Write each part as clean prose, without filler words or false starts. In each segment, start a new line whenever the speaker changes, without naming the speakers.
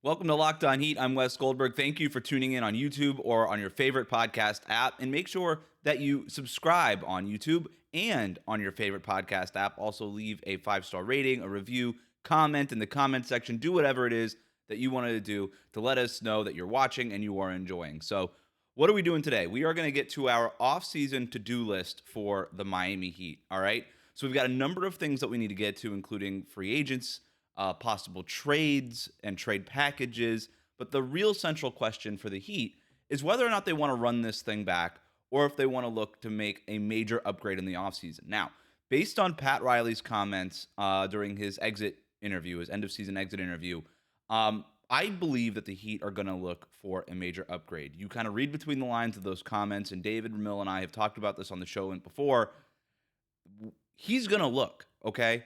Welcome to Locked On Heat. I'm Wes Goldberg. Thank you for tuning in on YouTube or on your favorite podcast app. And make sure that you subscribe on YouTube and on your favorite podcast app. Also, leave a 5-star rating, a review, comment in the comment section. Do whatever it is that you wanted to do to let us know that you're watching and you are enjoying. So, what are we doing today? We are going to get to our off-season to-do list for the Miami Heat. All right. So, we've got a number of things that we need to get to, including free agents, possible trades and trade packages. But the real central question for the Heat is whether or not they want to run this thing back or if they want to look to make a major upgrade in the offseason. Now, based on Pat Riley's comments during his exit interview, his end-of-season exit interview, I believe that the Heat are going to look for a major upgrade. You kind of read between the lines of those comments, and David Ramil and I have talked about this on the show before. He's going to look, okay?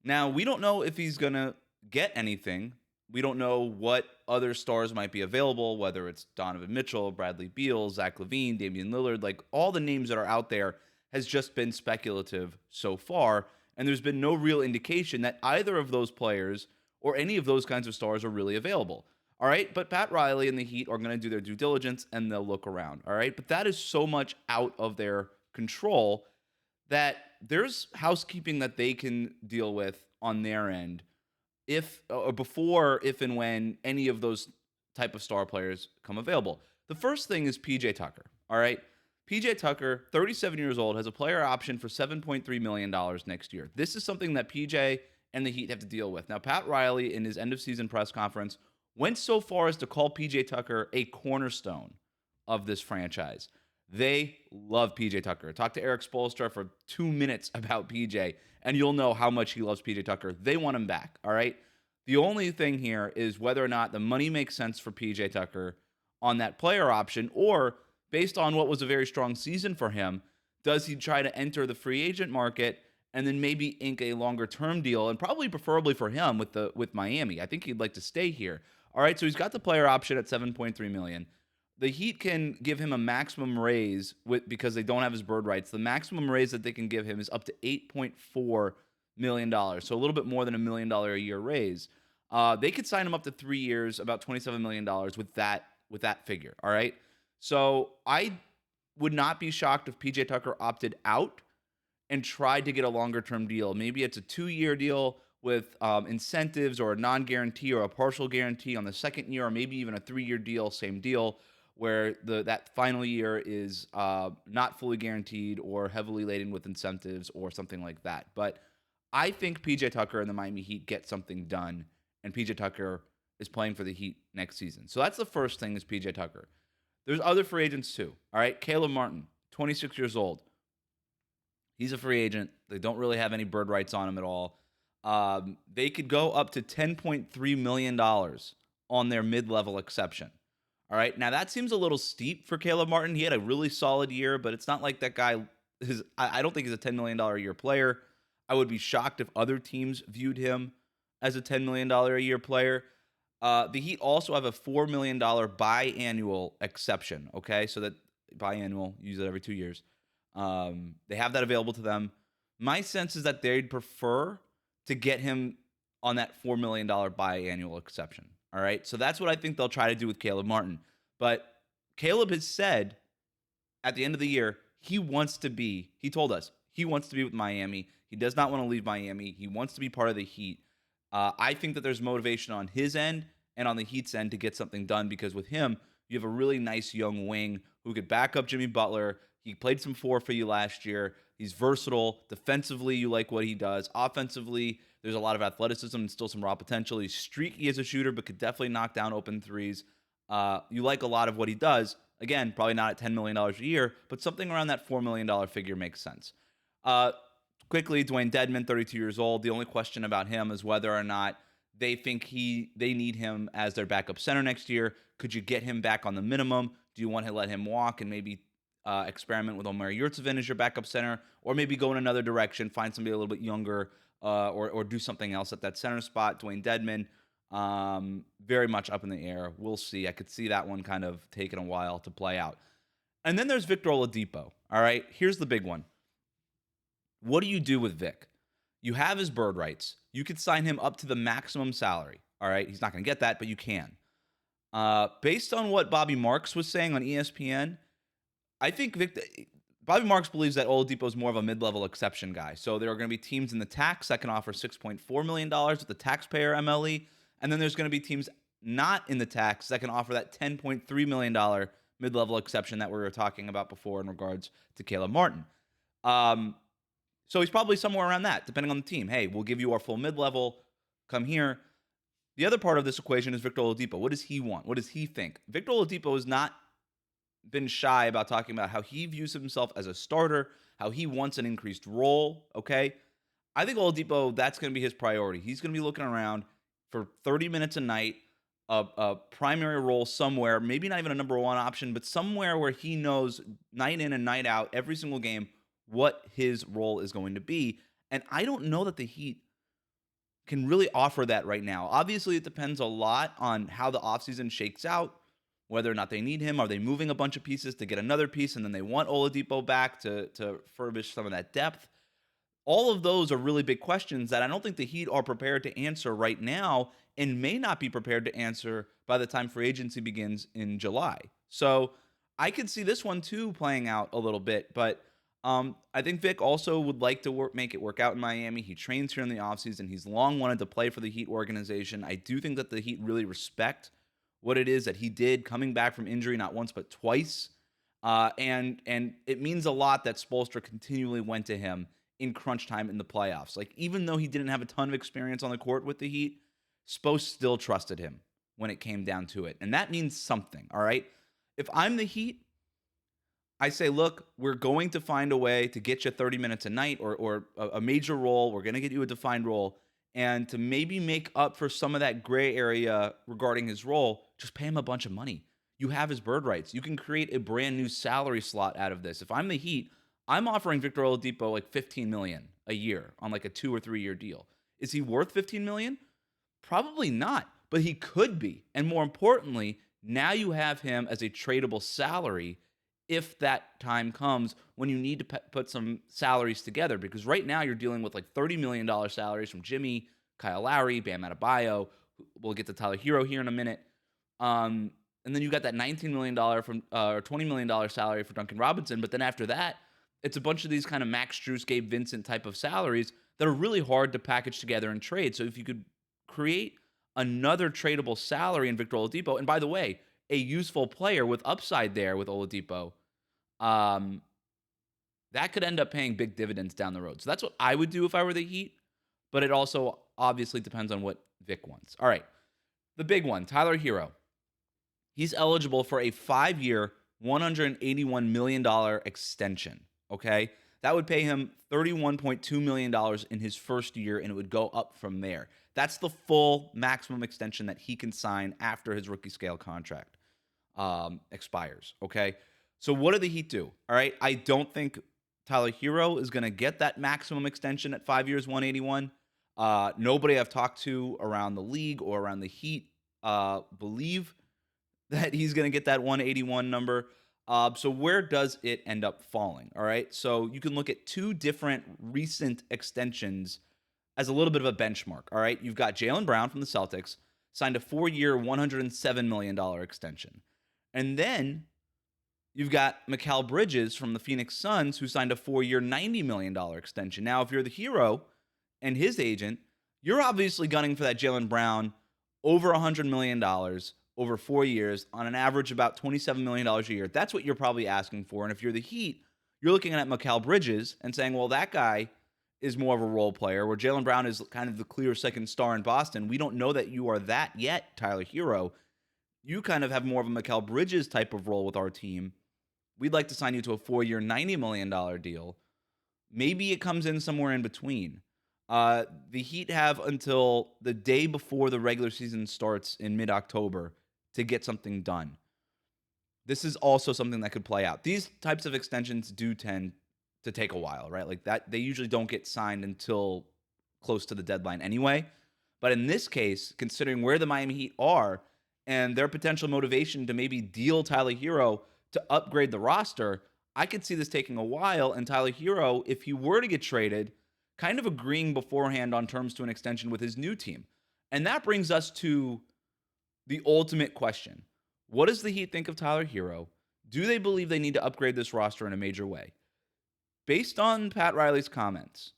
Now, we don't know if he's going to get anything. We don't know what other stars might be available, whether it's Donovan Mitchell, Bradley Beal, Zach LaVine, Damian Lillard. Like, all the names that are out there has just been speculative so far, and there's been no real indication that either of those players or any of those kinds of stars are really available. All right, but Pat Riley and the Heat are going to do their due diligence, and they'll look around. All right, but that is so much out of their control that there's housekeeping that they can deal with on their end if and when any of those type of star players come available. The first thing is PJ Tucker. All right. PJ Tucker, 37 years old, has a player option for $7.3 million next year. This is something that PJ and the Heat have to deal with. Now, Pat Riley, in his end-of-season press conference, went so far as to call PJ Tucker a cornerstone of this franchise. They love PJ Tucker. Talk to Eric Spoelstra for 2 minutes about PJ, and you'll know how much he loves PJ Tucker. They want him back, all right? The only thing here is whether or not the money makes sense for PJ Tucker on that player option, or based on what was a very strong season for him, does he try to enter the free agent market and then maybe ink a longer-term deal, and probably preferably for him with Miami. I think he'd like to stay here. All right, so he's got the player option at $7.3 million. The Heat can give him a maximum raise because they don't have his bird rights. The maximum raise that they can give him is up to $8.4 million, so a little bit more than $1 million a year raise. They could sign him up to 3 years, about $27 million with that figure, all right? So I would not be shocked if PJ Tucker opted out and tried to get a longer-term deal. Maybe it's a 2-year deal with incentives or a non-guarantee or a partial guarantee on the second year, or maybe even a 3-year deal, same deal, where that final year is not fully guaranteed or heavily laden with incentives or something like that. But I think PJ Tucker and the Miami Heat get something done, and PJ Tucker is playing for the Heat next season. So that's the first thing, is PJ Tucker. There's other free agents too, all right? Caleb Martin, 26 years old. He's a free agent. They don't really have any bird rights on him at all. They could go up to $10.3 million on their mid-level exception. All right. Now, that seems a little steep for Caleb Martin. He had a really solid year, but it's not like that guy I don't think he's a $10 million a year player. I would be shocked if other teams viewed him as a $10 million a year player. The Heat also have a $4 million biannual exception. Okay. So that biannual, use it every 2 years. They have that available to them. My sense is that they'd prefer to get him on that $4 million biannual exception. All right. So that's what I think they'll try to do with Caleb Martin. But Caleb has said at the end of the year, he told us he wants to be with Miami. He does not want to leave Miami. He wants to be part of the Heat. I think that there's motivation on his end and on the Heat's end to get something done, because with him, you have a really nice young wing who could back up Jimmy Butler. He played some 4 for you last year. He's versatile. Defensively, you like what he does. Offensively, there's a lot of athleticism and still some raw potential. He's streaky as a shooter, but could definitely knock down open threes. You like a lot of what he does. Again, probably not at $10 million a year, but something around that $4 million figure makes sense. Quickly, Dwayne Dedmon, 32 years old. The only question about him is whether or not they think they need him as their backup center next year. Could you get him back on the minimum? Do you want to let him walk and maybe experiment with Omer Yurtseven as your backup center, or maybe go in another direction, find somebody a little bit younger, or do something else at that center spot? Dwayne Dedmon, very much up in the air. We'll see. I could see that one kind of taking a while to play out. And then there's Victor Oladipo. All right, here's the big one. What do you do with Vic? You have his bird rights. You could sign him up to the maximum salary. All right. He's not going to get that, but you can. Based on what Bobby Marks was saying on ESPN, I think Bobby Marks believes that Oladipo is more of a mid-level exception guy. So there are going to be teams in the tax that can offer $6.4 million with the taxpayer MLE. And then there's going to be teams not in the tax that can offer that $10.3 million mid-level exception that we were talking about before in regards to Caleb Martin. So he's probably somewhere around that, depending on the team. Hey, we'll give you our full mid-level. Come here. The other part of this equation is Victor Oladipo. What does he want? What does he think? Victor Oladipo has not been shy about talking about how he views himself as a starter, how he wants an increased role, okay? I think Oladipo, that's going to be his priority. He's going to be looking around for 30 minutes a night, a primary role somewhere, maybe not even a number one option, but somewhere where he knows night in and night out, every single game, what his role is going to be. And I don't know that the Heat can really offer that right now. Obviously, it depends a lot on how the offseason shakes out, whether or not they need him. Are they moving a bunch of pieces to get another piece, and then they want Oladipo back to furbish some of that depth? All of those are really big questions that I don't think the Heat are prepared to answer right now and may not be prepared to answer by the time free agency begins in July. So I could see this one too playing out a little bit, but I think Vic also would like to make it work out in Miami. He trains here in the offseason. He's long wanted to play for the Heat organization. I do think that the Heat really respect what it is that he did coming back from injury, not once but twice. And it means a lot that Spoelstra continually went to him in crunch time in the playoffs. Like, even though he didn't have a ton of experience on the court with the Heat, Spo still trusted him when it came down to it. And that means something, all right? If I'm the Heat, I say, look, we're going to find a way to get you 30 minutes a night or a major role. We're going to get you a defined role. And to maybe make up for some of that gray area regarding his role, just pay him a bunch of money. You have his bird rights. You can create a brand new salary slot out of this. If I'm the Heat, I'm offering Victor Oladipo like $15 million a year on like a 2 or 3 year deal. Is he worth $15 million? Probably not, but he could be. And more importantly, now you have him as a tradable salary if that time comes when you need to put some salaries together. Because right now you're dealing with like $30 million salaries from Jimmy, Kyle Lowry, Bam Adebayo. We'll get to Tyler Herro here in a minute. And then you got that $19 million or $20 million salary for Duncan Robinson. But then after that, it's a bunch of these kind of Max Strus, Gabe Vincent type of salaries that are really hard to package together and trade. So if you could create another tradable salary in Victor Oladipo, and by the way, a useful player with upside there with Oladipo, that could end up paying big dividends down the road. So that's what I would do if I were the Heat, but it also obviously depends on what Vic wants. All right, the big one, Tyler Herro. He's eligible for a 5-year, $181 million extension, okay? That would pay him $31.2 million in his first year, and it would go up from there. That's the full maximum extension that he can sign after his rookie scale contract expires, okay? So what do the Heat do? All right, I don't think Tyler Herro is going to get that maximum extension at 5 years, 181. Nobody I've talked to around the league or around the Heat believe that he's going to get that 181 number. So where does it end up falling? All right, so you can look at two different recent extensions as a little bit of a benchmark. All right, you've got Jaylen Brown from the Celtics, signed a 4-year, $107 million extension. And then you've got Mikal Bridges from the Phoenix Suns, who signed a 4-year, $90 million extension. Now, if you're the Herro and his agent, you're obviously gunning for that Jaylen Brown over $100 million over 4 years on an average about $27 million a year. That's what you're probably asking for. And if you're the Heat, you're looking at Mikal Bridges and saying, well, that guy is more of a role player, where Jaylen Brown is kind of the clear second star in Boston. We don't know that you are that yet, Tyler Herro. You kind of have more of a Mikal Bridges type of role with our team. We'd like to sign you to a 4-year, $90 million deal. Maybe it comes in somewhere in between. The Heat have until the day before the regular season starts in mid-October to get something done. This is also something that could play out. These types of extensions do tend to take a while, right? Like that, they usually don't get signed until close to the deadline anyway. But in this case, considering where the Miami Heat are and their potential motivation to maybe deal Tyler Herro to upgrade the roster, I could see this taking a while. And Tyler Herro, if he were to get traded, kind of agreeing beforehand on terms to an extension with his new team. And that brings us to the ultimate question. What does the Heat think of Tyler Herro? Do they believe they need to upgrade this roster in a major way? Based on Pat Riley's comments,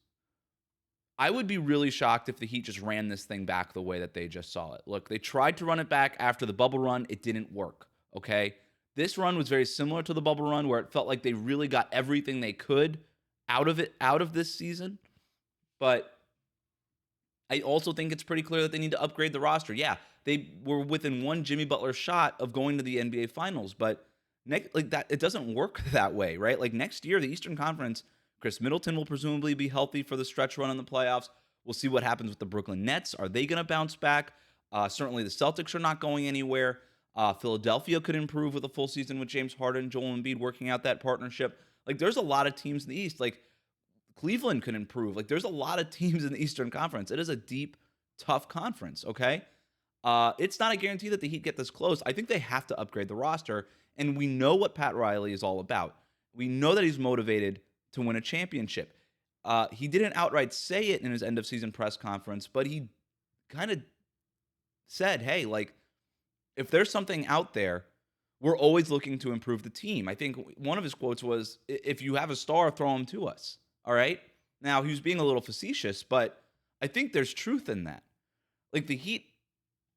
I would be really shocked if the Heat just ran this thing back the way that they just saw it. Look, they tried to run it back after the bubble run. It didn't work, okay? This run was very similar to the bubble run where it felt like they really got everything they could out of this season. But I also think it's pretty clear that they need to upgrade the roster. Yeah, they were within one Jimmy Butler shot of going to the NBA Finals, but it doesn't work that way, right? Like next year, the Eastern Conference, Chris Middleton will presumably be healthy for the stretch run in the playoffs. We'll see what happens with the Brooklyn Nets. Are they going to bounce back? Certainly, the Celtics are not going anywhere. Philadelphia could improve with a full season with James Harden and Joel Embiid working out that partnership. Like, there's a lot of teams in the East. Like, Cleveland could improve. Like, there's a lot of teams in the Eastern Conference. It is a deep, tough conference, okay? It's not a guarantee that the Heat get this close. I think they have to upgrade the roster, and we know what Pat Riley is all about. We know that he's motivated to win a championship. He didn't outright say it in his end-of-season press conference, but he kind of said, hey, like, if there's something out there, we're always looking to improve the team. I think one of his quotes was, if you have a star, throw him to us. All right? Now, he was being a little facetious, but I think there's truth in that. Like, the Heat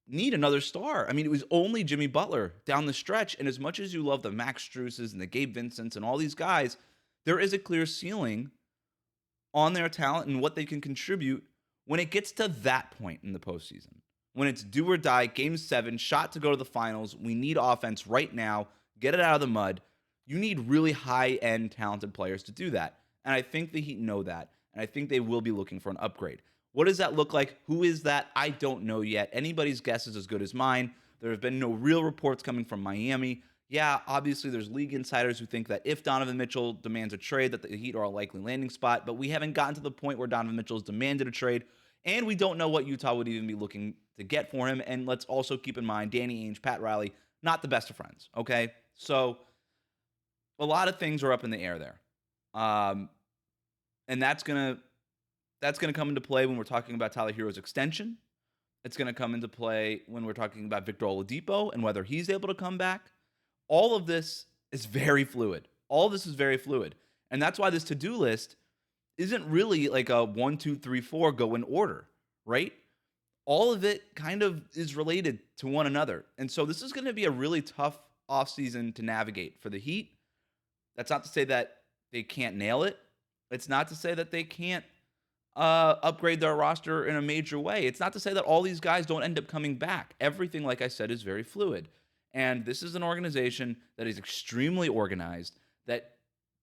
need another star. I mean, it was only Jimmy Butler down the stretch, and as much as you love the Max Struses and the Gabe Vincents and all these guys, there is a clear ceiling on their talent and what they can contribute when it gets to that point in the postseason. When it's do or die, Game 7, shot to go to the finals, we need offense right now, get it out of the mud. You need really high-end talented players to do that. And I think the Heat know that. And I think they will be looking for an upgrade. What does that look like? Who is that? I don't know yet. Anybody's guess is as good as mine. There have been no real reports coming from Miami. Yeah, obviously there's league insiders who think that if Donovan Mitchell demands a trade, that the Heat are a likely landing spot. But we haven't gotten to the point where Donovan Mitchell has demanded a trade. And we don't know what Utah would even be looking to get for him. And let's also keep in mind, Danny Ainge, Pat Riley, not the best of friends, okay? So a lot of things are up in the air there. And that's gonna come into play when we're talking about Tyler Herro's extension. It's gonna come into play when we're talking about Victor Oladipo and whether he's able to come back. All of this is very fluid. And that's why this to-do list isn't really like a 1, 2, 3, 4 go in order, right? All of it kind of is related to one another. And so this is going to be a really tough offseason to navigate for the Heat. That's not to say that they can't nail it. It's not to say that they can't upgrade their roster in a major way. It's not to say that all these guys don't end up coming back. Everything, like I said, is very fluid. And this is an organization that is extremely organized, that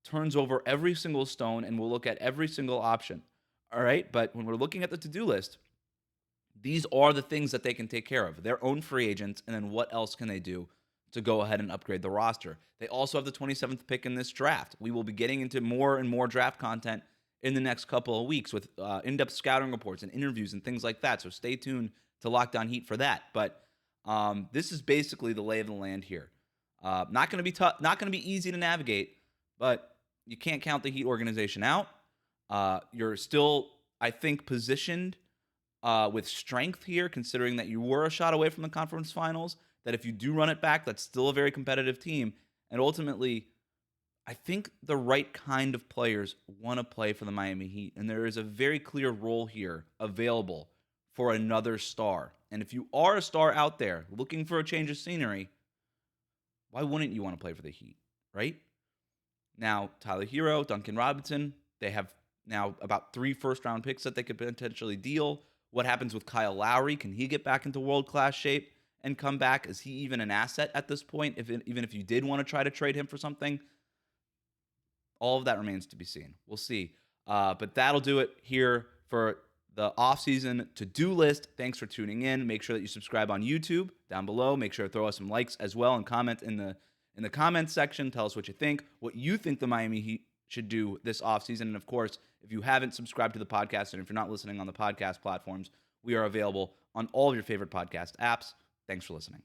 turns over every single stone and will look at every single option. All right? But when we're looking at the to-do list, these are the things that they can take care of. Their own free agents, and then what else can they do to go ahead and upgrade the roster? They also have the 27th pick in this draft. We will be getting into more and more draft content in the next couple of weeks with in-depth scouting reports and interviews and things like that. So stay tuned to Locked On Heat for that. But this is basically the lay of the land here. Not going to be tough, not going to be easy to navigate, but you can't count the Heat organization out. You're still, I think, positioned with strength here, considering that you were a shot away from the conference finals, that if you do run it back, that's still a very competitive team. And ultimately, I think the right kind of players want to play for the Miami Heat. And there is a very clear role here available for another star. And if you are a star out there looking for a change of scenery, why wouldn't you want to play for the Heat, right? Now, Tyler Herro, Duncan Robinson, they have now about 3 first-round picks that they could potentially deal. What happens with Kyle Lowry? Can he get back into world-class shape and come back? Is he even an asset at this point, even if you did want to try to trade him for something? All of that remains to be seen. We'll see. But that'll do it here for the offseason to-do list. Thanks for tuning in. Make sure that you subscribe on YouTube down below. Make sure to throw us some likes as well and comment in the comments section. Tell us what you think the Miami Heat should do this offseason. And of course, if you haven't subscribed to the podcast and if you're not listening on the podcast platforms, we are available on all of your favorite podcast apps. Thanks for listening.